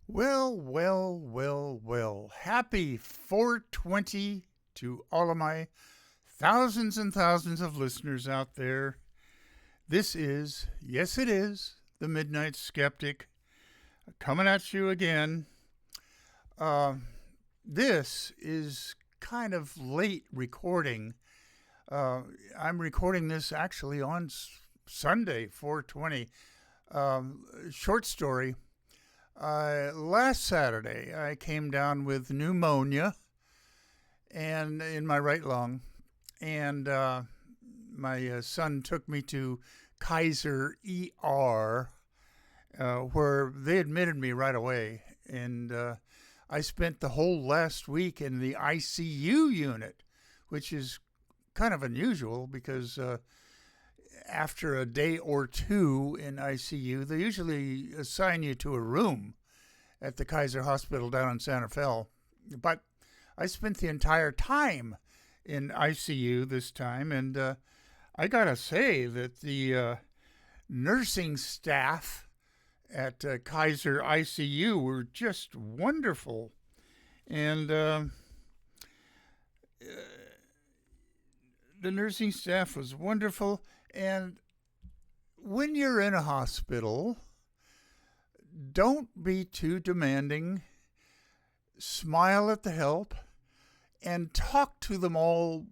Well. Happy 420 to all of my thousands and thousands of listeners out there. This is, yes, it is, the Midnight Skeptic coming at you again. This is kind of late recording. I'm recording this actually on Sunday, 420. Short story. Last Saturday, I came down with pneumonia and in my right lung, and my son took me to Kaiser ER, where they admitted me right away, and I spent the whole last week in the ICU unit, which is kind of unusual because after a day or two in ICU, they usually assign you to a room at the Kaiser Hospital down in Santa Fe. But I spent the entire time in ICU this time, and I gotta say that the nursing staff at Kaiser ICU were just wonderful. And the nursing staff was wonderful. And when you're in a hospital, don't be too demanding. Smile at the help and talk to them all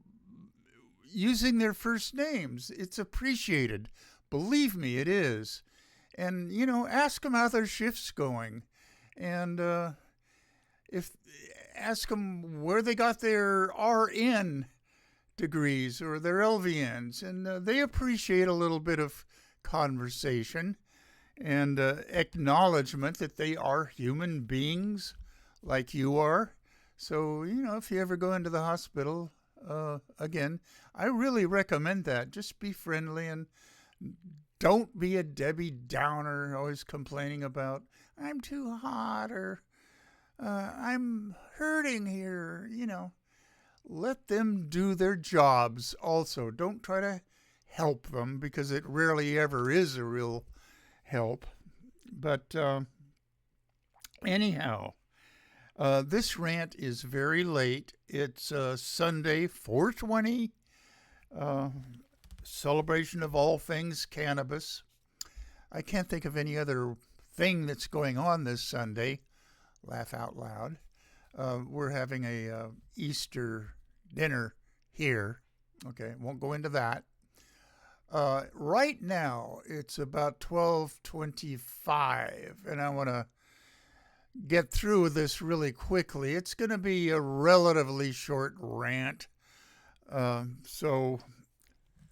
using their first names. It's appreciated. Believe me, it is. And, ask them how their shift's going. And ask them where they got their RN degrees or their LVNs, and they appreciate a little bit of conversation and acknowledgement that they are human beings like you are. So, if you ever go into the hospital, again, I really recommend that. Just be friendly and don't be a Debbie Downer, always complaining about, I'm too hot or I'm hurting here, Let them do their jobs also. Don't try to help them because it rarely ever is a real help. But anyhow, this rant is very late. It's Sunday, 420, celebration of all things cannabis. I can't think of any other thing that's going on this Sunday. Laugh out loud. We're having a Easter dinner here. Okay, won't go into that. Right now, it's about 12:25, and I want to get through this really quickly. It's going to be a relatively short rant. So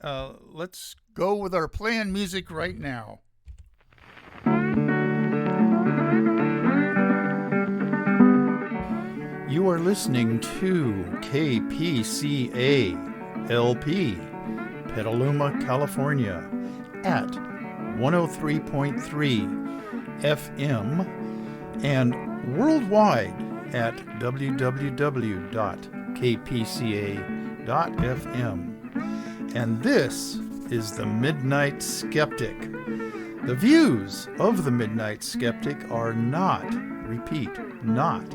let's go with our planned music right now. You are listening to KPCA LP, Petaluma, California, at 103.3 FM and worldwide at www.kpca.fm. And this is the Midnight Skeptic. The views of the Midnight Skeptic are not, repeat, not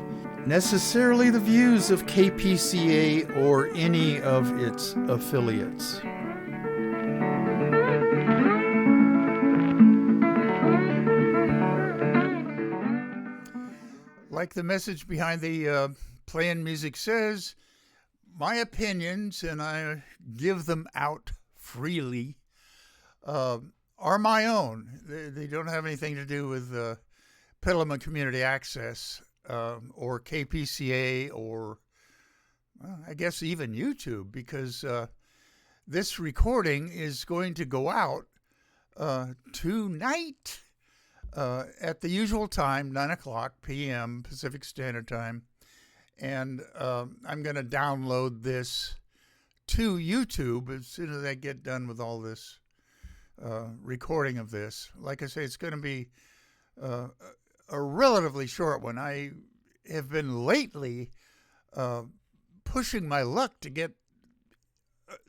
necessarily the views of KPCA or any of its affiliates. Like the message behind the playing music says, my opinions, and I give them out freely, are my own. They don't have anything to do with Petaluma Community Access or KPCA or, well, I guess even YouTube, because this recording is going to go out tonight at the usual time, 9 o'clock p.m. Pacific Standard Time. And I'm going to download this to YouTube as soon as I get done with all this recording of this. Like I say, it's going to be a relatively short one. I have been lately pushing my luck to get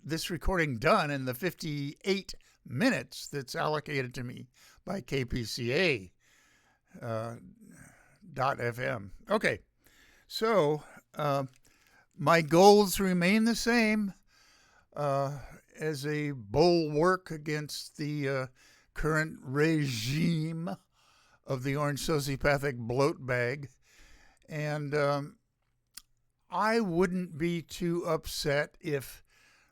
this recording done in the 58 minutes that's allocated to me by KPCA. FM. Okay, so my goals remain the same as a bulwark against the current regime of the orange sociopathic bloat bag. And I wouldn't be too upset if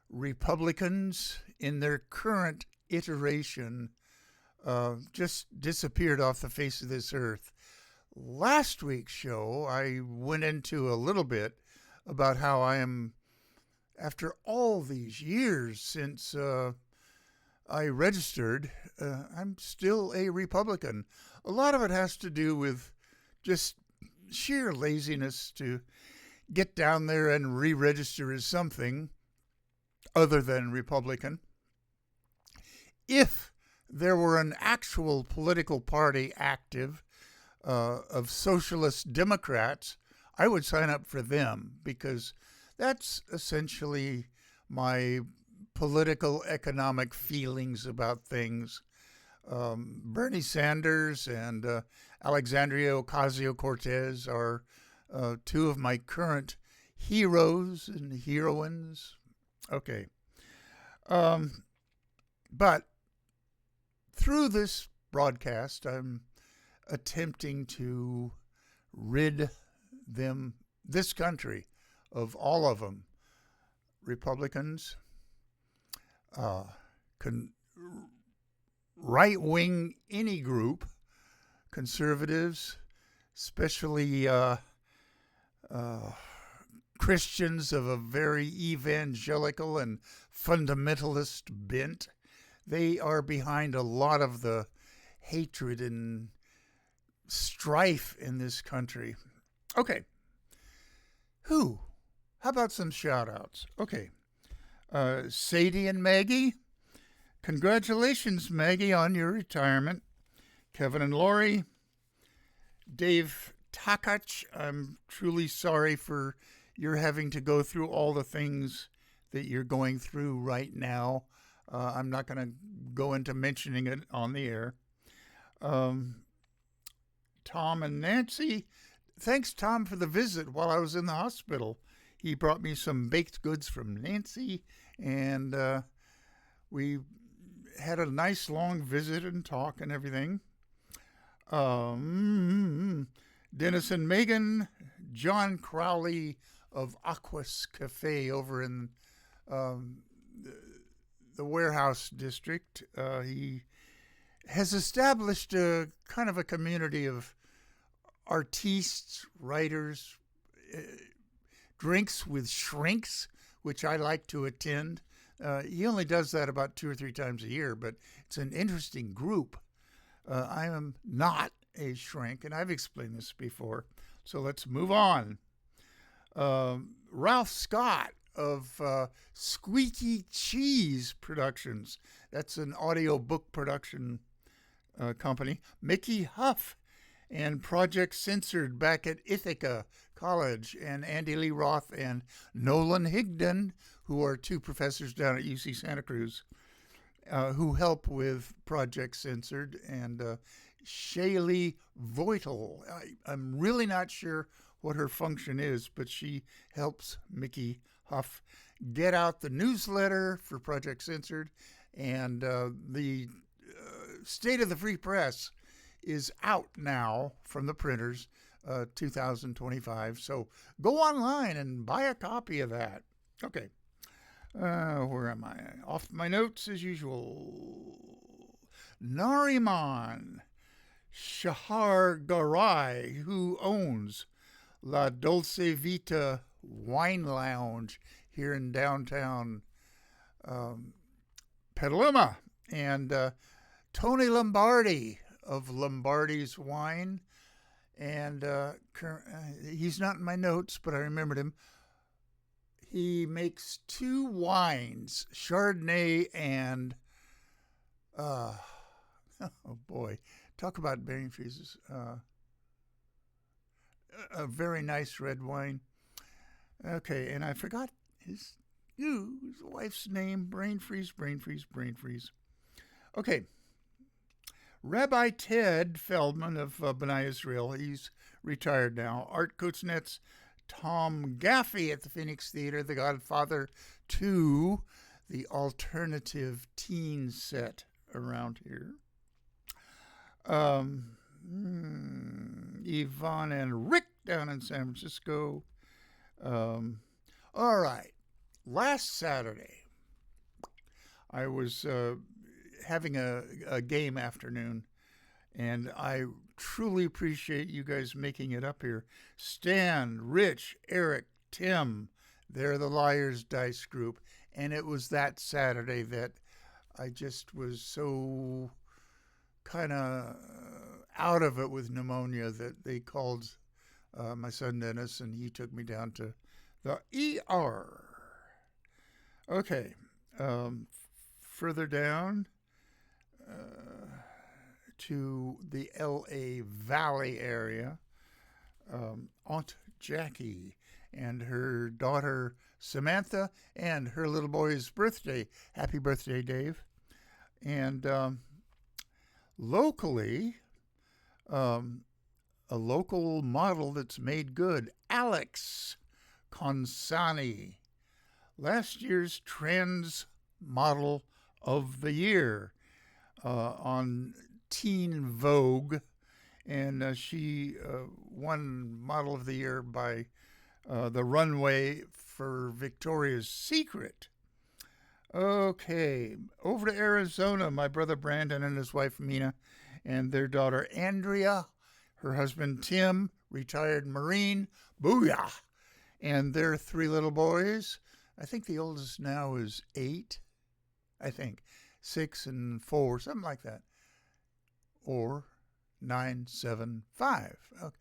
Republicans in their current iteration just disappeared off the face of this earth. Last week's show, I went into a little bit about how I am, after all these years since I registered, I'm still a Republican. A lot of it has to do with just sheer laziness to get down there and re-register as something other than Republican. If there were an actual political party active of socialist Democrats, I would sign up for them because that's essentially my political economic feelings about things. Bernie Sanders and Alexandria Ocasio-Cortez are two of my current heroes and heroines. Okay. But through this broadcast, I'm attempting to rid this country, of all of them. Republicans, right-wing any group, conservatives, especially Christians of a very evangelical and fundamentalist bent. They are behind a lot of the hatred and strife in this country. Okay. How about some shout-outs? Okay. Sadie and Maggie. Congratulations, Maggie, on your retirement. Kevin and Lori. Dave Takach, I'm truly sorry for your having to go through all the things that you're going through right now. I'm not going to go into mentioning it on the air. Tom and Nancy. Thanks, Tom, for the visit while I was in the hospital. He brought me some baked goods from Nancy, and we had a nice long visit and talk and everything. Dennis and Megan, John Crowley of Aquas Cafe over in the warehouse district. He has established a kind of a community of artistes, writers, drinks with shrinks, which I like to attend. He only does that about 2 or 3 times a year, but it's an interesting group. I am not a shrink, and I've explained this before, so let's move on. Ralph Scott of Squeaky Cheese Productions. That's an audio book production company. Mickey Huff and Project Censored back at Ithaca College, and Andy Lee Roth and Nolan Higdon, who are 2 professors down at UC Santa Cruz, who help with Project Censored, and Shaylee Voitel. I'm really not sure what her function is, but she helps Mickey Huff get out the newsletter for Project Censored, and the State of the Free Press is out now from the printers, 2025. So go online and buy a copy of that. Okay. Where am I? Off my notes as usual. Nariman Shahar Garai, who owns La Dolce Vita Wine Lounge here in downtown Petaluma, and Tony Lombardi of Lombardi's Wine, and he's not in my notes, but I remembered him. He makes 2 wines, Chardonnay and, oh boy, talk about brain freezes. A very nice red wine. Okay, and I forgot his wife's name. Brain freeze. Okay. Rabbi Ted Feldman of B'nai Israel, he's retired now. Art Kuznets, Tom Gaffey at the Phoenix Theater, The Godfather 2, the alternative teen set around here. Yvonne and Rick down in San Francisco. All right. Last Saturday, I was having a game afternoon, and I truly appreciate you guys making it up here. Stan, Rich, Eric, Tim, they're the Liars Dice Group, and it was that Saturday that I just was so kind of out of it with pneumonia that they called my son Dennis, and he took me down to the ER. Okay, further down to the LA Valley area, Aunt Jackie and her daughter Samantha and her little boy's birthday. Happy birthday, Dave. And locally, a local model that's made good, Alex Consani, last year's Trans Model of the Year on Teen Vogue, and she won Model of the Year by the runway for Victoria's Secret. Okay, over to Arizona, my brother Brandon and his wife Mina and their daughter Andrea, her husband Tim, retired Marine, booyah, and their 3 little boys. I think the oldest now is 8, 6 and 4, something like that, or 9, 7, 5. Okay.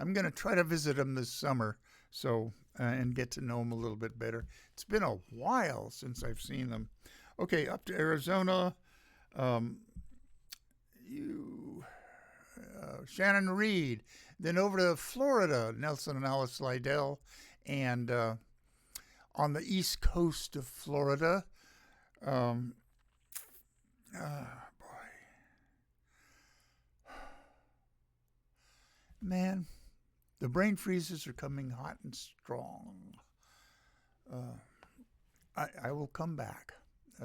I'm going to try to visit them this summer, so and get to know them a little bit better. It's been a while since I've seen them. Okay, up to Arizona. Shannon Reed. Then over to Florida, Nelson and Alice Lydell. And on the east coast of Florida, boy. Man, the brain freezes are coming hot and strong. I will come back.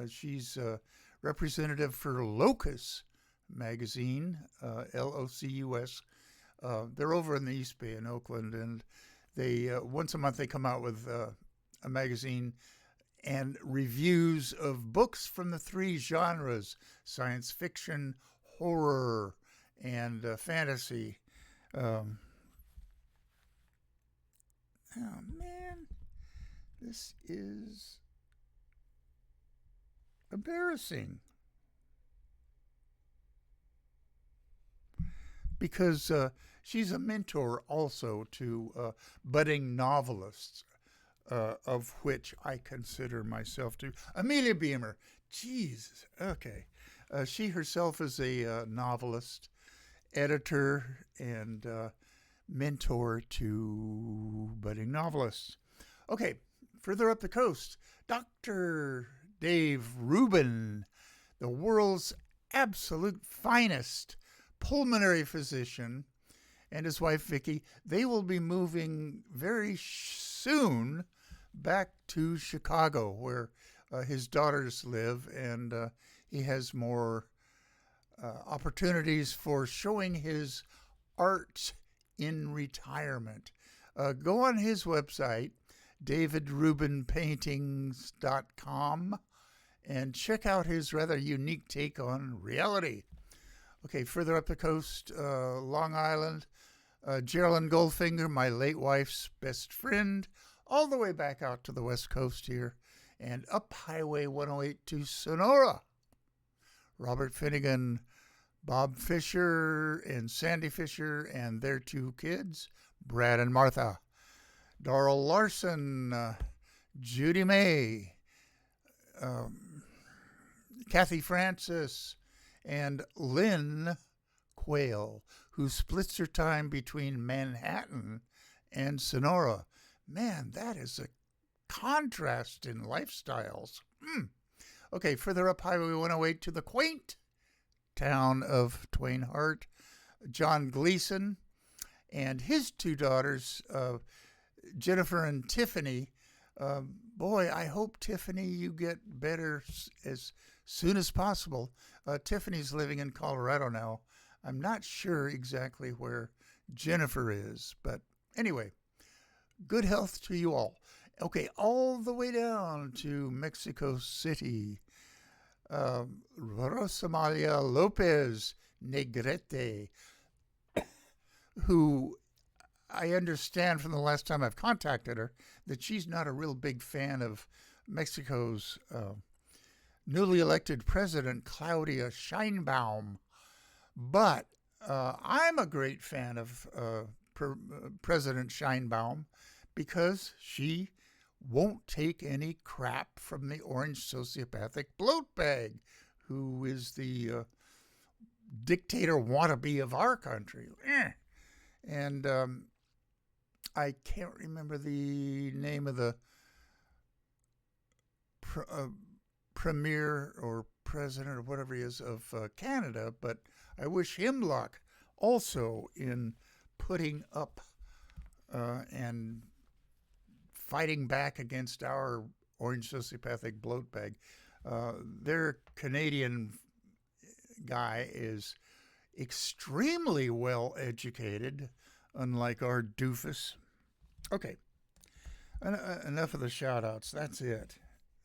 She's representative for Locus magazine, LOCUS. They're over in the East Bay in Oakland, and they once a month they come out with a magazine and reviews of books from the 3 genres: science fiction, horror, and fantasy. Oh man, this is embarrassing. Because she's a mentor also to budding novelists, of which I consider myself to. Amelia Beamer, Jesus, okay. She herself is a novelist, editor, and mentor to budding novelists. Okay, further up the coast, Dr. Dave Rubin, the world's absolute finest pulmonary physician, and his wife Vicki, they will be moving very soon back to Chicago, where his daughters live, and he has more opportunities for showing his art in retirement. Go on his website, davidrubinpaintings.com, and check out his rather unique take on reality. Okay, further up the coast, Long Island, Geraldine Goldfinger, my late wife's best friend, all the way back out to the west coast here, and up Highway 108 to Sonora. Robert Finnegan, Bob Fisher, and Sandy Fisher, and their 2 kids, Brad and Martha. Darrell Larson, Judy May, Kathy Francis, and Lynn Quayle, who splits her time between Manhattan and Sonora. Man, that is a contrast in lifestyles. Okay, further up Highway 108 to the quaint town of Twain Harte, John Gleason, and his two daughters, Jennifer and Tiffany. Boy, I hope, Tiffany, you get better as soon as possible. Tiffany's living in Colorado now. I'm not sure exactly where Jennifer is, but anyway, good health to you all. Okay, all the way down to Mexico City. Rosamalia Lopez Negrete, who I understand from the last time I've contacted her that she's not a real big fan of Mexico's newly elected president, Claudia Sheinbaum. But I'm a great fan of President Sheinbaum because she won't take any crap from the orange sociopathic bloat bag, who is the dictator wannabe of our country. And I can't remember the name of the premier or president or whatever he is of Canada, but I wish him luck also in putting up and fighting back against our orange sociopathic bloat bag. Their Canadian guy is extremely well educated, unlike our doofus. Okay, enough of the shout outs. That's it.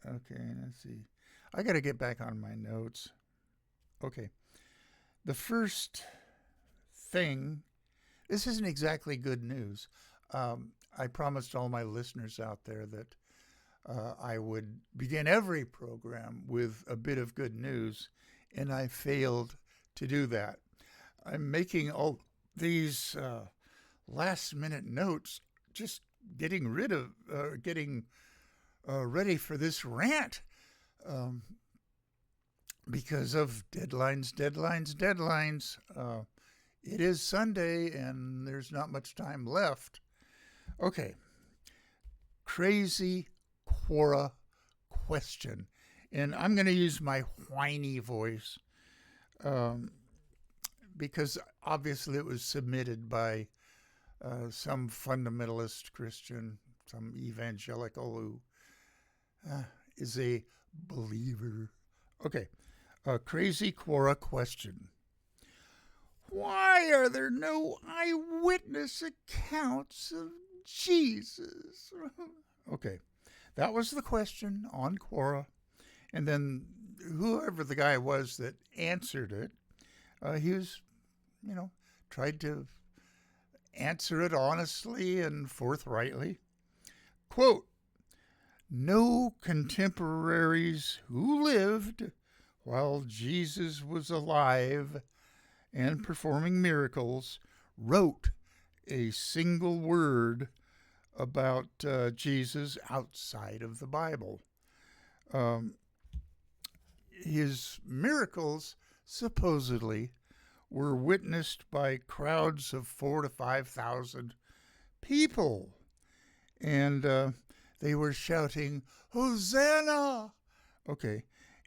Okay, let's see. I got to get back on my notes. Okay, the first thing, this isn't exactly good news. I promised all my listeners out there that I would begin every program with a bit of good news, and I failed to do that. I'm making all these last-minute notes, just getting ready for this rant because of deadlines. It is Sunday, and there's not much time left. Okay, crazy Quora question, and I'm going to use my whiny voice because obviously it was submitted by some fundamentalist Christian, some evangelical who is a believer. Okay, crazy Quora question. Why are there no eyewitness accounts of Jesus? Okay, that was the question on Quora. And then whoever the guy was that answered it, he was, tried to answer it honestly and forthrightly. Quote, no contemporaries who lived while Jesus was alive and performing miracles wrote a single word about Jesus outside of the Bible. His miracles supposedly were witnessed by crowds of 4,000 to 5,000 people, and they were shouting, Hosanna! Okay,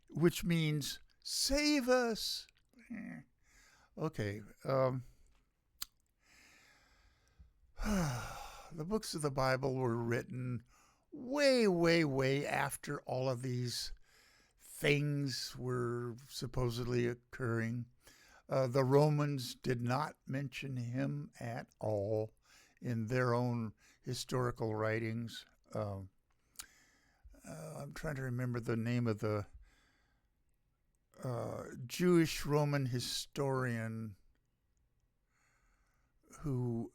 which means save us. Okay. The books of the Bible were written way, way, way after all of these things were supposedly occurring. The Romans did not mention him at all in their own historical writings. I'm trying to remember the name of the Jewish Roman historian who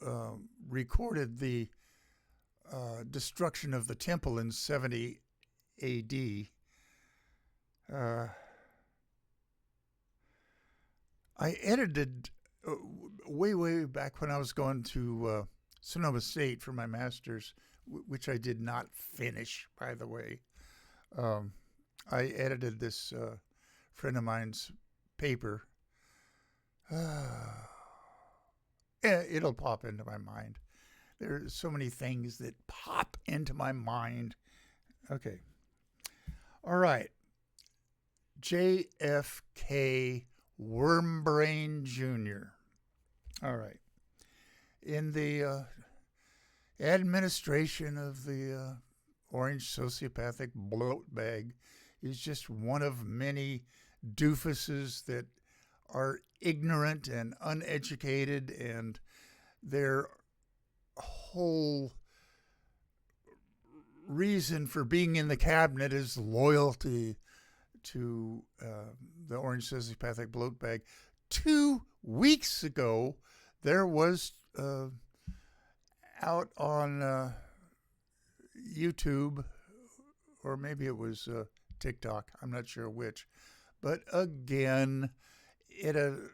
recorded the destruction of the temple in 70 AD. I edited way back when I was going to Sonoma State for my master's, which I did not finish, by the way. I edited this friend of mine's paper. It'll pop into my mind. There are so many things that pop into my mind. Okay. All right. JFK Wormbrain Jr. All right. In the administration of the orange sociopathic bloat bag is just one of many doofuses that are ignorant and uneducated, and their whole reason for being in the cabinet is loyalty to the orange sociopathic bloat bag. 2 weeks ago, there was out on YouTube, or maybe it was TikTok, I'm not sure which, but again, at a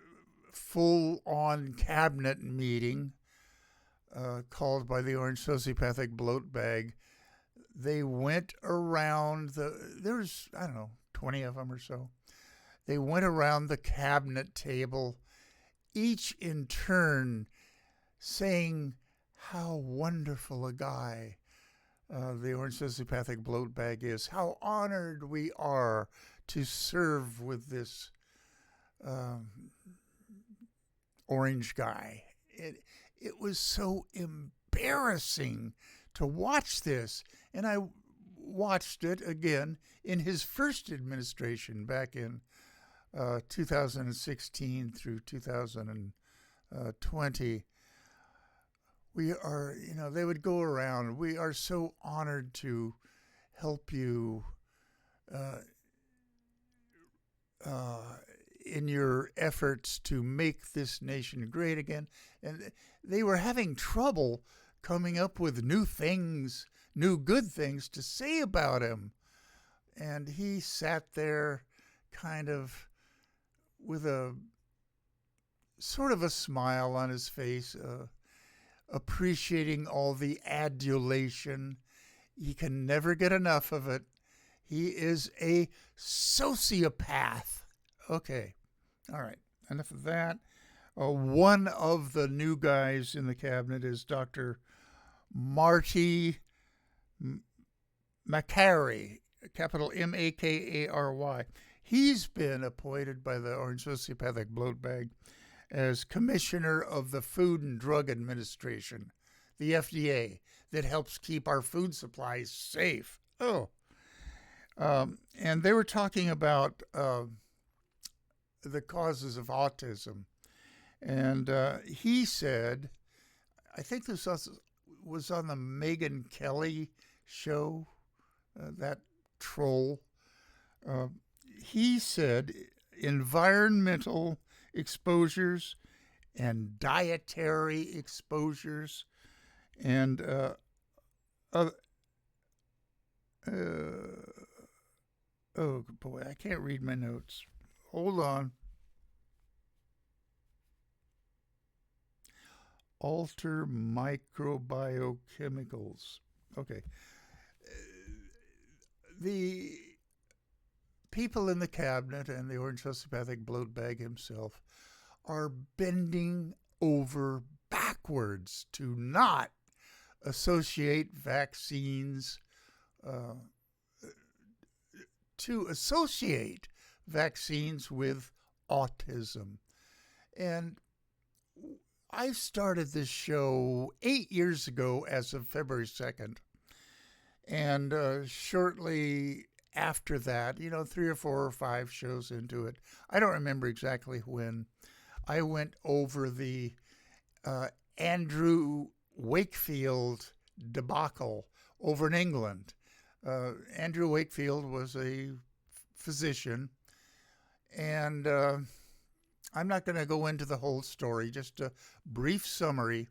full-on cabinet meeting called by the orange sociopathic bloat bag, they went around there's, I don't know, 20 of them or so. They went around the cabinet table, each in turn saying how wonderful a guy the orange sociopathic bloat bag is, how honored we are to serve with this orange guy. It was so embarrassing to watch this. And I watched it again in his first administration back in 2016 through 2020. We are, they would go around. We are so honored to help you in your efforts to make this nation great again. And they were having trouble coming up with new good things to say about him. And he sat there kind of with a sort of a smile on his face, appreciating all the adulation. He can never get enough of it. He is a sociopath. Okay. All right. Enough of that. One of the new guys in the cabinet is Dr. Marty Makary, capital Makary. He's been appointed by the orange sociopathic bloat bag as commissioner of the Food and Drug Administration, the FDA, that helps keep our food supplies safe. And they were talking about the causes of autism. And he said, I think this was on the Megyn Kelly show, that troll. He said environmental exposures and dietary exposures and oh boy, I can't read my notes. Hold on. Alter microbiochemicals. Okay. The people in the cabinet and the orange sociopathic bloat bag himself are bending over backwards to not associate vaccines with autism. And I started this show 8 years ago as of February 2nd. And shortly after that, 3 or 4 or 5 shows into it, I don't remember exactly when, I went over the Andrew Wakefield debacle over in England. Andrew Wakefield was a physician, and I'm not going to go into the whole story, just a brief summary.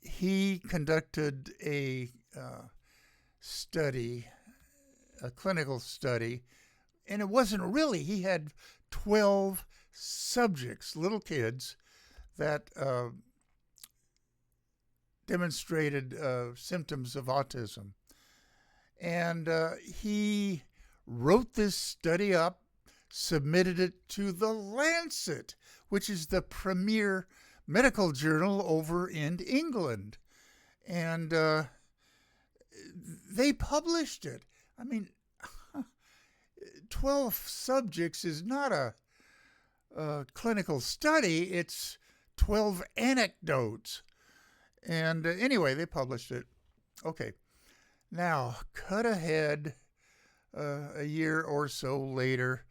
He conducted a study, a clinical study, and it wasn't really, he had 12 subjects, little kids, that demonstrated symptoms of autism. And he wrote this study up, submitted it to The Lancet, which is the premier medical journal over in England. And they published it. I mean, 12 subjects is not a clinical study. It's 12 anecdotes. And anyway, they published it. Okay. Now, cut ahead a year or so later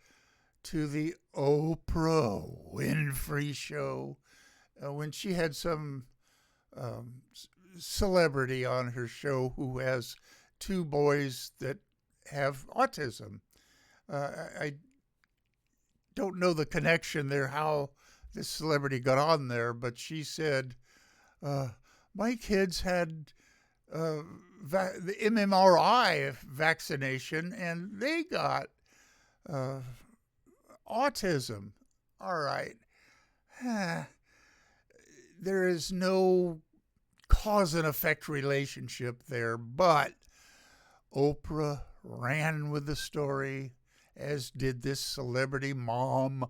to the Oprah Winfrey Show when she had some celebrity on her show who has two boys that have autism. I don't know the connection there, how this celebrity got on there, but she said, my kids had the MMRI vaccination and they got autism. All right. There is no cause and effect relationship there, but Oprah ran with the story, as did this celebrity mom,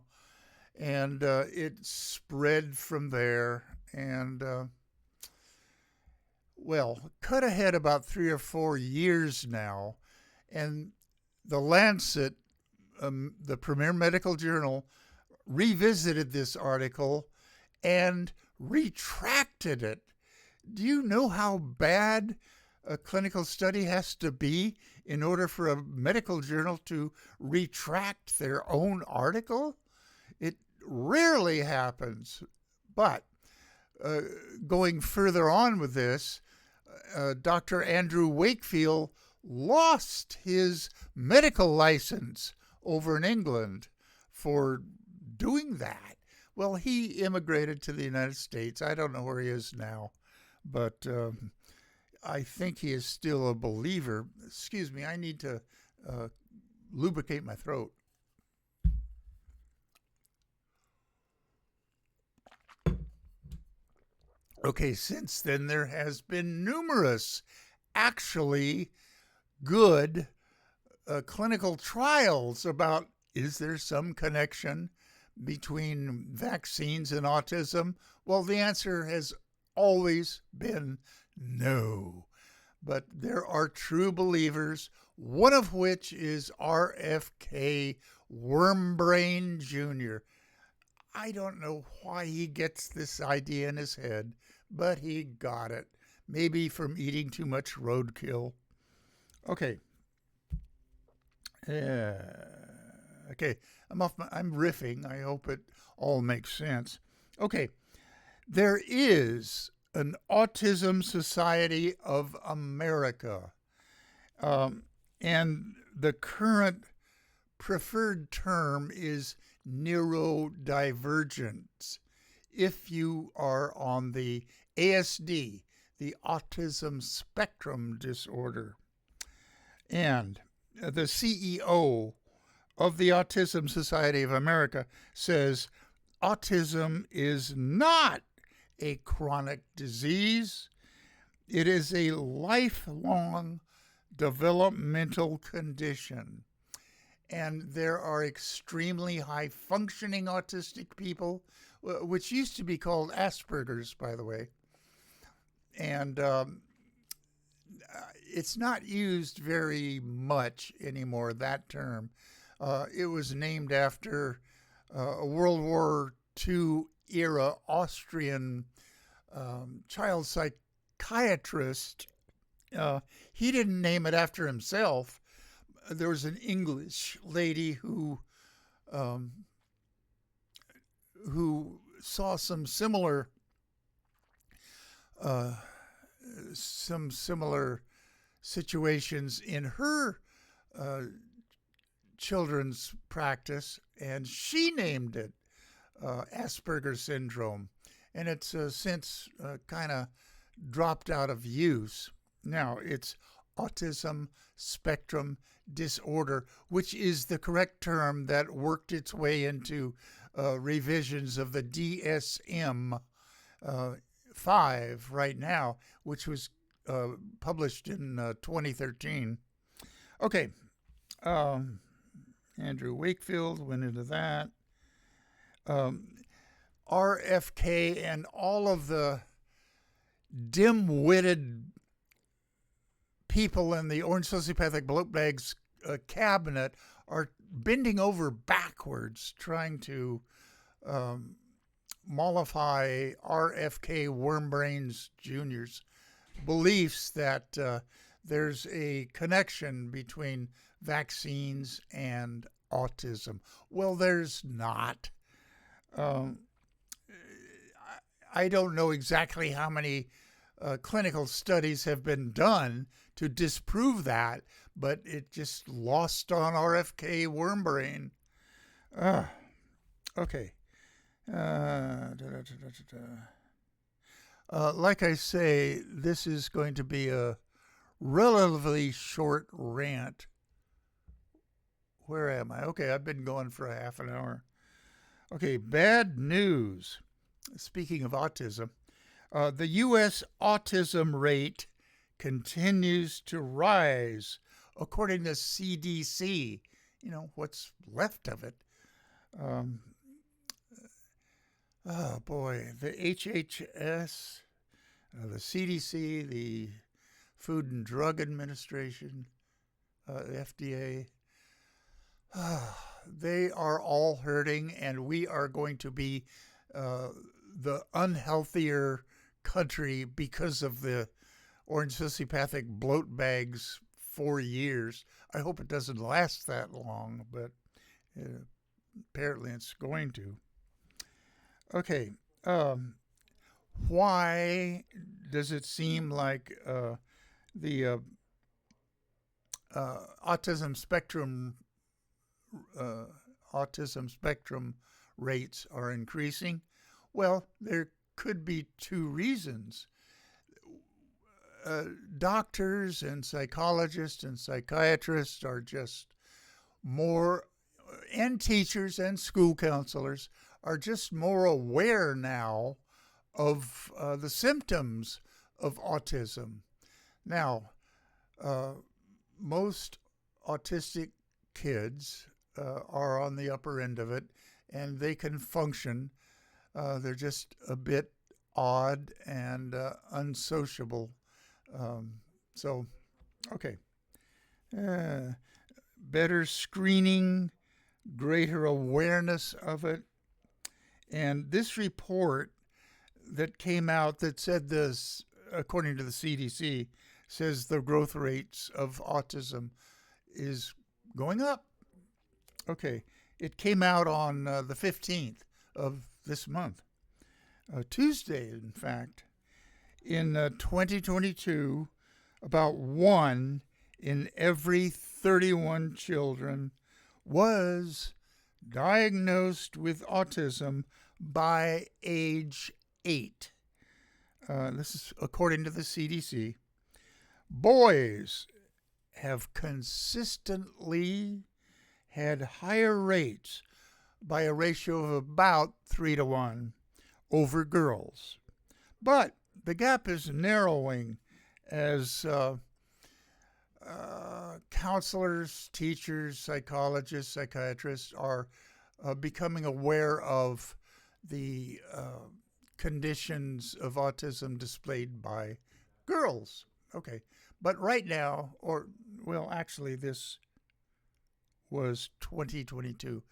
and it spread from there. And well, cut ahead about 3 or 4 years now, and the Lancet, the premier medical journal, revisited this article and retracted it. Do you know how bad a clinical study has to be in order for a medical journal to retract their own article? It rarely happens. But going further on with this, Dr. Andrew Wakefield lost his medical license over in England for doing that. Well, he immigrated to the United States. I don't know where he is now, but I think he is still a believer. Excuse me, I need to lubricate my throat. Okay, since then there has been numerous actually good clinical trials about, is there some connection between vaccines and autism? Well, the answer has always been no. But there are true believers, one of which is RFK Wormbrain Jr. I don't know why he gets this idea in his head, but he got it. Maybe from eating too much roadkill. Okay. Okay. I'm riffing. I hope it all makes sense. Okay. There is an Autism Society of America. And the current preferred term is neurodivergence. If you are on the ASD, the Autism Spectrum Disorder. And the CEO of the Autism Society of America says autism is not a chronic disease. It is a lifelong developmental condition. And there are extremely high-functioning autistic people, which used to be called Asperger's, by the way. And it's not used very much anymore, that term. It was named after a World War II era Austrian child psychiatrist. He didn't name it after himself. There was an English lady who saw some similar situations in her children's practice, and she named it Asperger's syndrome, and it's since kind of dropped out of use. Now it's autism spectrum disorder, which is the correct term that worked its way into revisions of the DSM-5 right now, which was published in 2013. Okay. Andrew Wakefield went into that. RFK and all of the dim-witted people in the Orange Sociopathic Bloatbags cabinet are bending over backwards trying to um, mollify RFK Wormbrain's Jr.'s beliefs that there's a connection between vaccines and autism. Well, there's not. Um, I don't know exactly how many clinical studies have been done to disprove that, but it just lost on RFK Wormbrain. Okay. Like I say, this is going to be a relatively short rant. Where am I? Okay, I've been going for a half an hour. Okay, bad news. Speaking of autism, the U.S. autism rate continues to rise, according to CDC. You know, what's left of it. Um, oh, boy. The HHS, the CDC, the Food and Drug Administration, the FDA, they are all hurting, and we are going to be the unhealthier country because of the orange sociopathic bloat bags 4 years. I hope it doesn't last that long, but apparently it's going to. Okay. Why does it seem like the autism spectrum rates are increasing? Well, there could be two reasons. Doctors and psychologists and psychiatrists are just more, and teachers and school counselors are just more aware now of the symptoms of autism. Now, most autistic kids are on the upper end of it, and they can function. They're just a bit odd and unsociable. So, okay. Better screening, greater awareness of it. And this report that came out that said this, according to the CDC, says the growth rates of autism is going up. Okay, it came out on the 15th of this month, Tuesday, in fact. In 2022, about 1 in every 31 children was diagnosed with autism by age 8. This is according to the CDC. Boys have consistently had higher rates by a ratio of about 3-1 over girls. But the gap is narrowing as counselors, teachers, psychologists, psychiatrists are becoming aware of the conditions of autism displayed by girls. Okay. But right now, actually, this was 2022.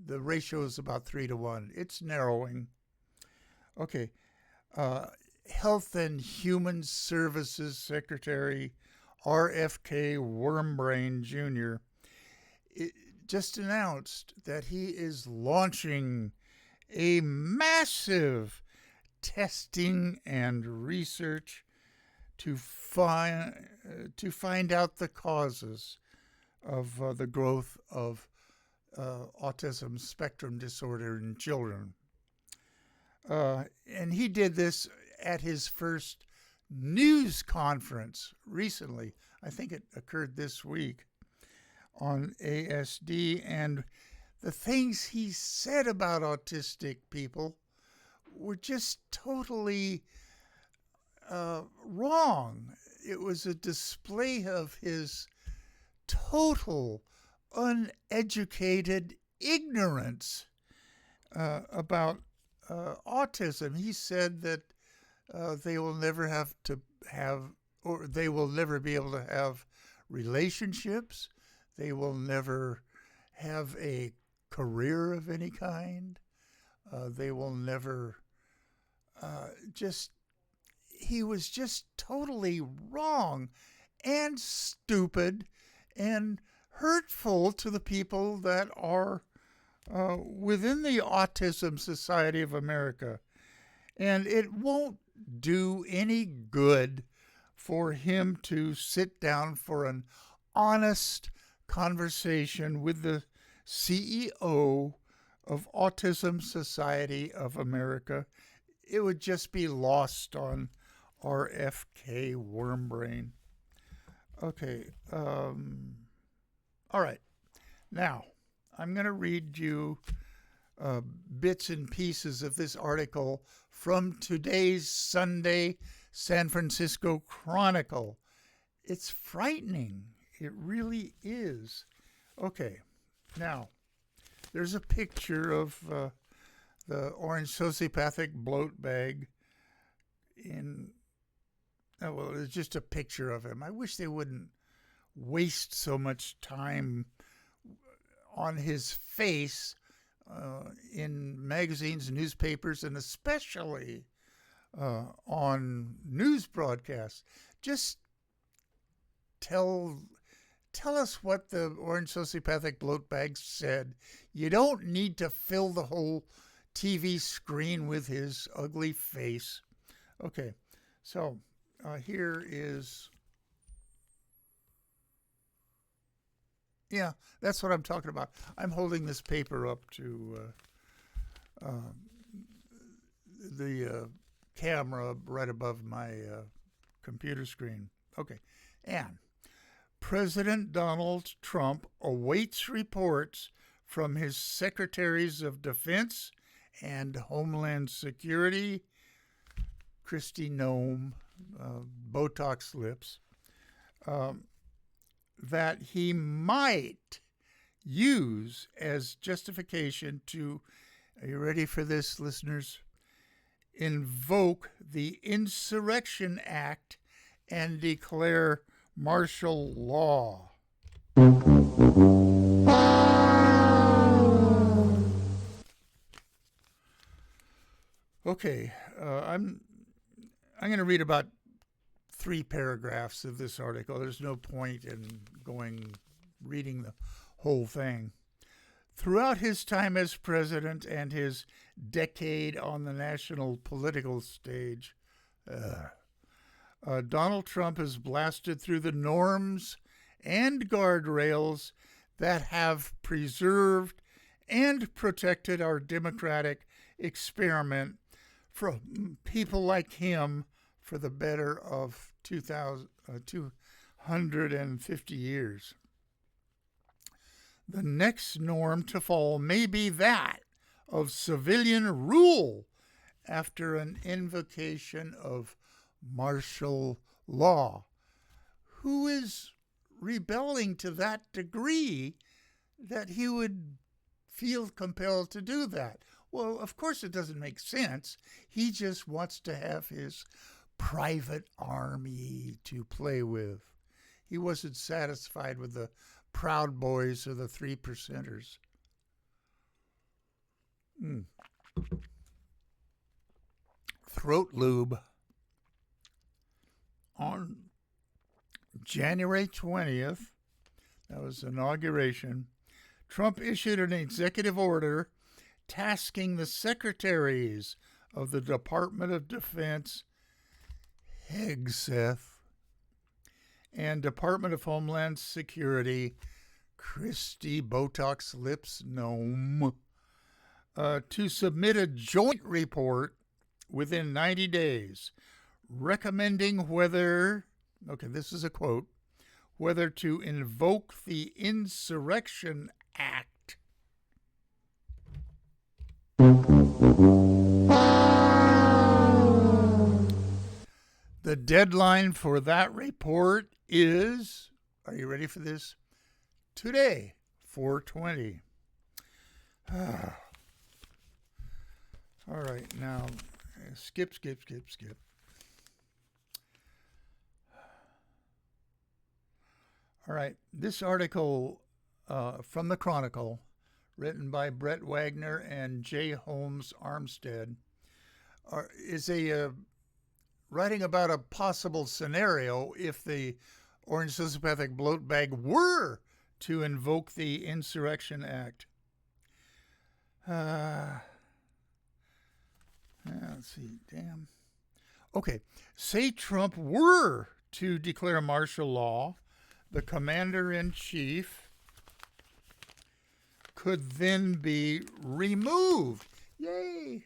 The ratio is about 3-1. It's narrowing. Okay. Health and Human Services Secretary RFK Wormbrain Jr. just announced that he is launching a massive testing and research to find out the causes of the growth of autism spectrum disorder in children. And he did this at his first news conference recently. I think it occurred this week on ASD. And the things he said about autistic people were just totally wrong. It was a display of his total uneducated ignorance about autism. He said that they will never have to have, or they will never be able to have relationships. They will never have a career of any kind. They will never he was just totally wrong and stupid and hurtful to the people that are within the Autism Society of America. And it won't do any good for him to sit down for an honest conversation with the CEO of Autism Society of America. It would just be lost on RFK Wormbrain. Okay. All right. Now, I'm going to read you bits and pieces of this article from today's Sunday San Francisco Chronicle. It's frightening. It really is. Okay. Now, there's a picture of the orange sociopathic bloat bag it's just a picture of him. I wish they wouldn't waste so much time on his face in magazines, newspapers, and especially on news broadcasts. Just tell us what the orange sociopathic bloat bag said. You don't need to fill the whole TV screen with his ugly face. Okay, so here is... Yeah, that's what I'm talking about. I'm holding this paper up to the camera right above my computer screen. Okay, and President Donald Trump awaits reports from his Secretaries of Defense and Homeland Security, Kristi Noem, Botox lips, that he might use as justification to, are you ready for this, listeners? Invoke the Insurrection Act and declare martial law. Okay, I'm going to read about 3 paragraphs of this article. There's no point in reading the whole thing. Throughout his time as president and his decade on the national political stage, Donald Trump has blasted through the norms and guardrails that have preserved and protected our democratic experiment from people like him for the better of 250 years. The next norm to fall may be that of civilian rule after an invocation of martial law. Who is rebelling to that degree that he would feel compelled to do that? Well, of course it doesn't make sense. He just wants to have his private army to play with. He wasn't satisfied with the Proud Boys or the 3%ers. Throat lube. On January 20th, that was inauguration, Trump issued an executive order tasking the secretaries of the Department of Defense, Hegseth, and Department of Homeland Security, Kristi Botox Lips Noem, to submit a joint report within 90 days recommending whether, okay, this is a quote, whether to invoke the Insurrection Act. The deadline for that report is, are you ready for this? Today, 4/20. All right, now, skip. All right, this article from the Chronicle written by Brett Wagner and J. Holmes Armstead, is a writing about a possible scenario if the Orange Sociopathic Bloat Bag were to invoke the Insurrection Act. Let's see, damn. Okay, say Trump were to declare martial law, the commander-in-chief could then be removed, yay,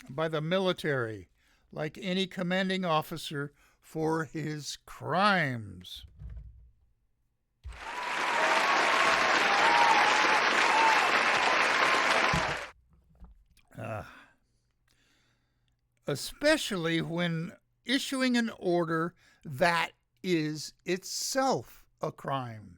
by the military, like any commanding officer, for his crimes. Especially when issuing an order that is itself a crime.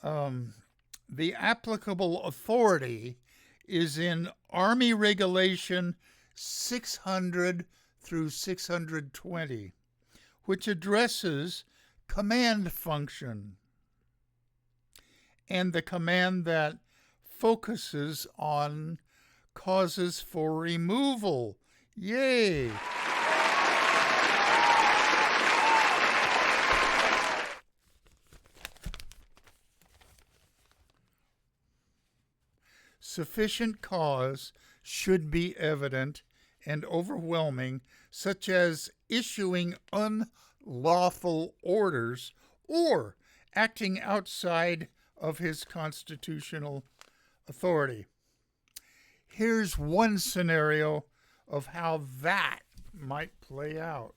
The applicable authority is in Army Regulation 600 through 620, which addresses command function and the command that focuses on causes for removal. Yay! Sufficient cause should be evident and overwhelming, such as issuing unlawful orders or acting outside of his constitutional authority. Here's one scenario of how that might play out.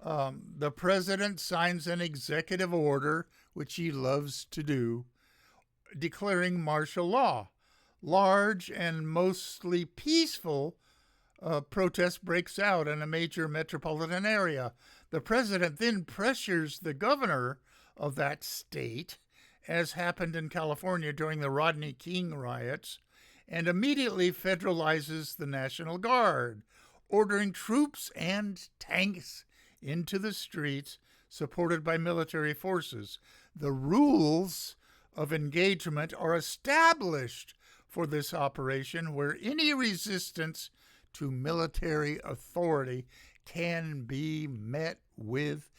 The president signs an executive order, which he loves to do, declaring martial law. Large and mostly peaceful protest breaks out in a major metropolitan area. The president then pressures the governor of that state, as happened in California during the Rodney King riots, and immediately federalizes the National Guard, ordering troops and tanks into the streets, supported by military forces. The rules of engagement are established for this operation, where any resistance to military authority can be met with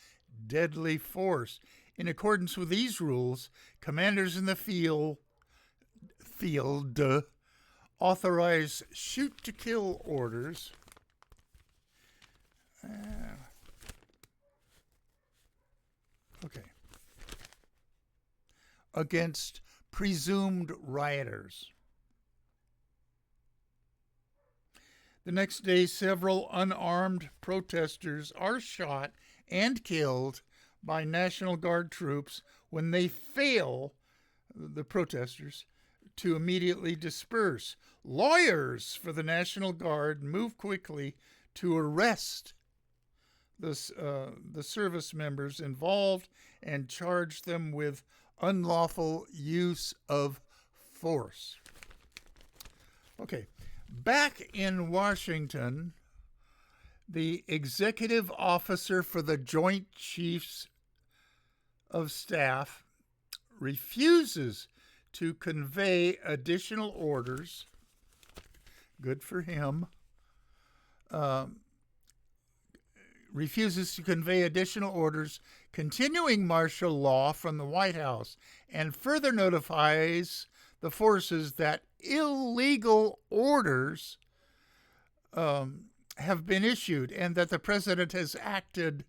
deadly force. In accordance with these rules, commanders in the field authorize shoot-to-kill orders against presumed rioters. The next day, several unarmed protesters are shot and killed by National Guard troops when they fail, the protesters, to immediately disperse. Lawyers for the National Guard move quickly to arrest the service members involved and charge them with unlawful use of force. Okay, back in Washington, the executive officer for the Joint Chiefs of Staff refuses to convey additional orders. Good for him. Refuses to convey additional orders continuing martial law from the White House, and further notifies the forces that illegal orders have been issued and that the president has acted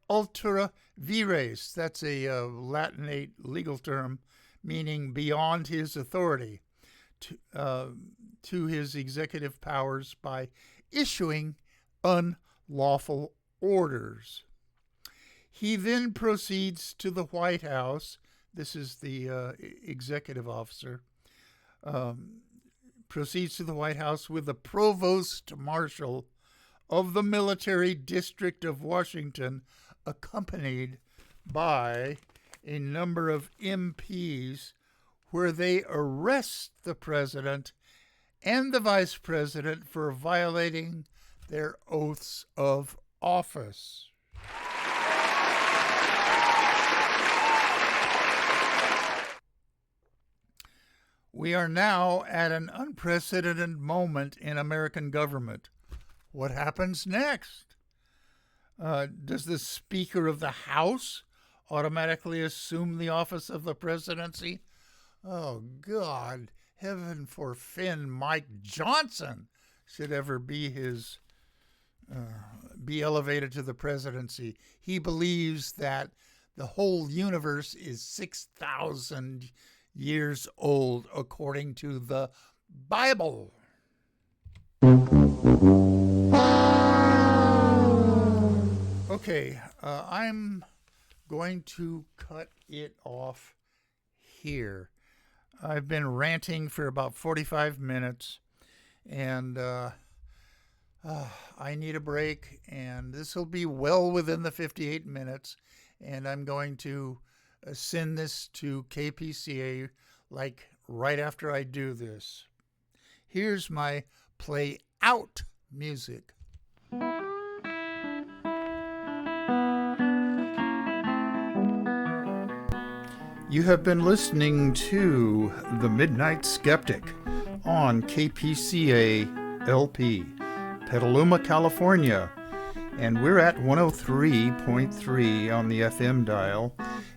ultra vires. That's a Latinate legal term meaning beyond his authority to his executive powers by issuing unlawful orders. He then proceeds to the White House. This is the executive officer. Proceeds to the White House with the provost marshal of the military district of Washington, accompanied by a number of MPs, where they arrest the president and the vice president for violating their oaths of office. We are now at an unprecedented moment in American government. What happens next? Does the Speaker of the House automatically assume the office of the presidency? Oh, God, heaven forfend Mike Johnson should ever be elevated to the presidency. He believes that the whole universe is 6,000 years old, according to the Bible. Okay, I'm going to cut it off here. I've been ranting for about 45 minutes, and I need a break, and this will be well within the 58 minutes, and I'm going to send this to KPCA like right after I do this. Here's my play out music. You have been listening to The Midnight Skeptic on KPCA LP, Petaluma, California, and we're at 103.3 on the FM dial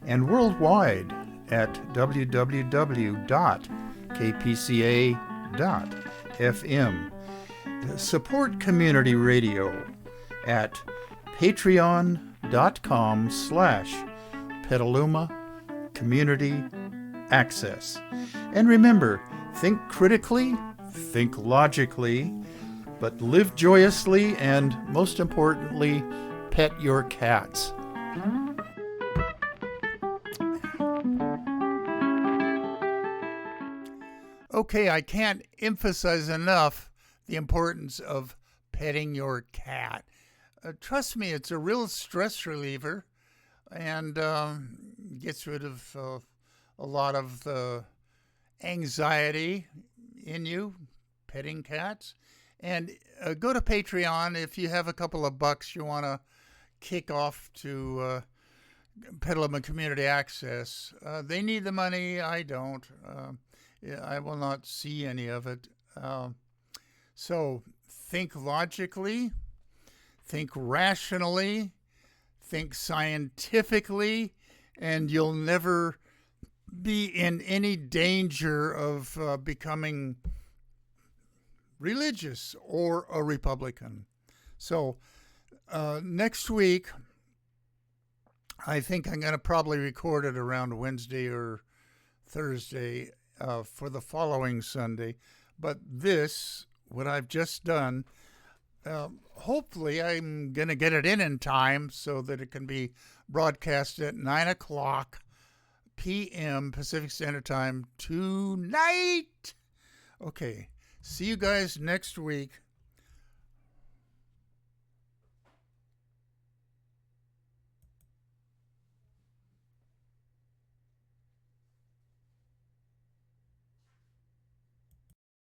and worldwide at www.kpca.fm. Support community radio at patreon.com/Petaluma Community Access. And remember, think critically, think logically, but live joyously, and most importantly, pet your cats. Okay, I can't emphasize enough the importance of petting your cat. Trust me, it's a real stress reliever, and gets rid of a lot of the anxiety in you, petting cats. And go to Patreon if you have a couple of bucks you want to kick off to Petaluma Community Access. They need the money. I don't. I will not see any of it. So think logically, think rationally, think scientifically, and you'll never be in any danger of becoming religious or a Republican. So next week, I think I'm going to probably record it around Wednesday or Thursday for the following Sunday. But this, what I've just done, hopefully I'm going to get it in time so that it can be broadcast at 9 o'clock p.m. Pacific Standard Time tonight. Okay. See you guys next week.